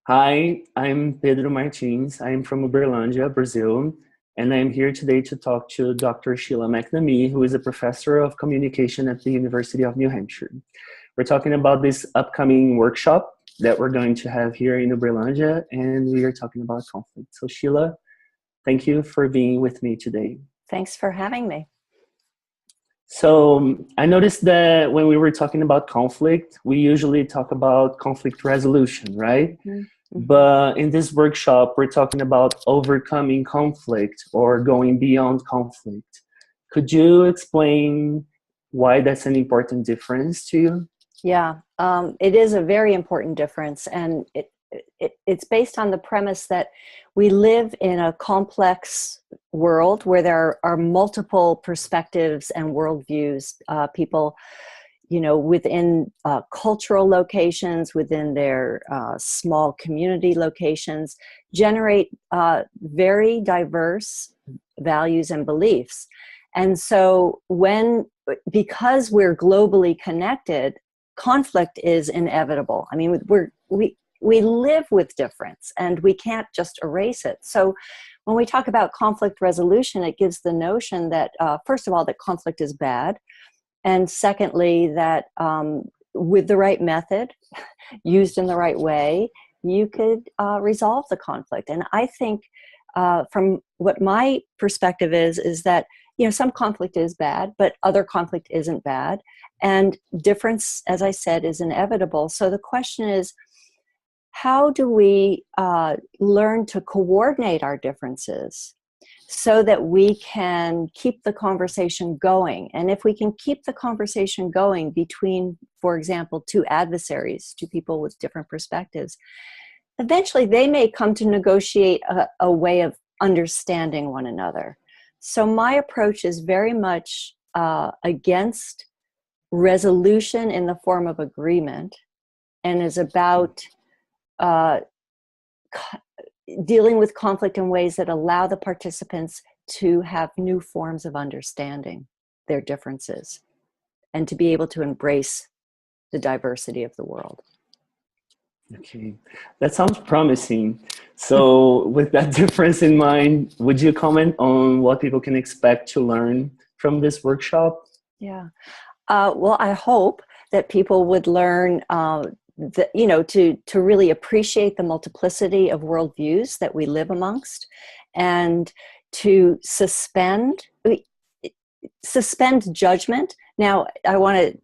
Hi, I'm Pedro Martins. I'm from Uberlândia, Brazil, and I'm here today to talk to Dr. Sheila McNamee, who is a professor of communication at the University of New Hampshire. We're talking about this upcoming workshop that we're going to have here in Uberlândia, and we are talking about conflict. So Sheila, thank you for being with me today. Thanks for having me. So I noticed that when we were talking about conflict, we usually talk about conflict resolution, right? Mm-hmm. But in this workshop, we're talking about overcoming conflict or going beyond conflict. Could you explain why that's an important difference to you? Yeah, it is a very important difference, and it's based on the premise that we live in a complex world where there are multiple perspectives and worldviews. People, within cultural locations, within their small community locations, generate very diverse values and beliefs. And so because we're globally connected, conflict is inevitable. I mean, we live with difference and we can't just erase it. So when we talk about conflict resolution, it gives the notion that, first of all, that conflict is bad. And secondly, that with the right method, used in the right way, you could resolve the conflict. And I think from what my perspective is that, some conflict is bad, but other conflict isn't bad. And difference, as I said, is inevitable. So the question is, how do we learn to coordinate our differences so that we can keep the conversation going? And if we can keep the conversation going between, for example, two adversaries, two people with different perspectives, eventually they may come to negotiate a way of understanding one another. So my approach is very much against resolution in the form of agreement, and is about dealing with conflict in ways that allow the participants to have new forms of understanding their differences and to be able to embrace the diversity of the world. Okay, that sounds promising. So with that difference in mind, would you comment on what people can expect to learn from this workshop? Yeah, well, I hope that people would learn to really appreciate the multiplicity of worldviews that we live amongst, and to suspend judgment. Now, I want to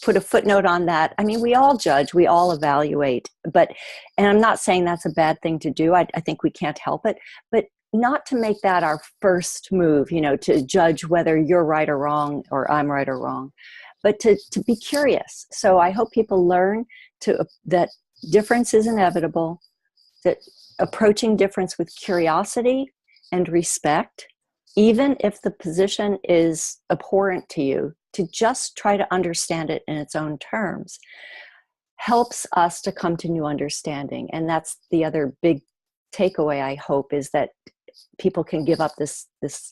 put a footnote on that. I mean, we all judge, we all evaluate, and I'm not saying that's a bad thing to do. I think we can't help it, but not to make that our first move, to judge whether you're right or wrong, or I'm right or wrong, but to be curious. So I hope people learn that difference is inevitable, that approaching difference with curiosity and respect, even if the position is abhorrent to you, to just try to understand it in its own terms, helps us to come to new understanding. And that's the other big takeaway, I hope, is that people can give up this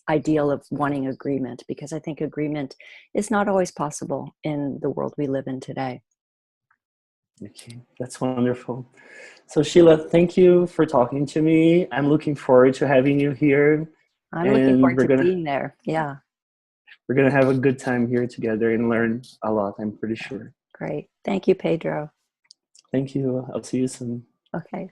ideal of wanting agreement, because I think agreement is not always possible in the world we live in today. Okay, that's wonderful. So Sheila, thank you for talking to me. I'm looking forward to having you here. I'm looking forward to being there. Yeah. We're going to have a good time here together and learn a lot, I'm pretty sure. Great. Thank you, Pedro. Thank you. I'll see you soon. Okay.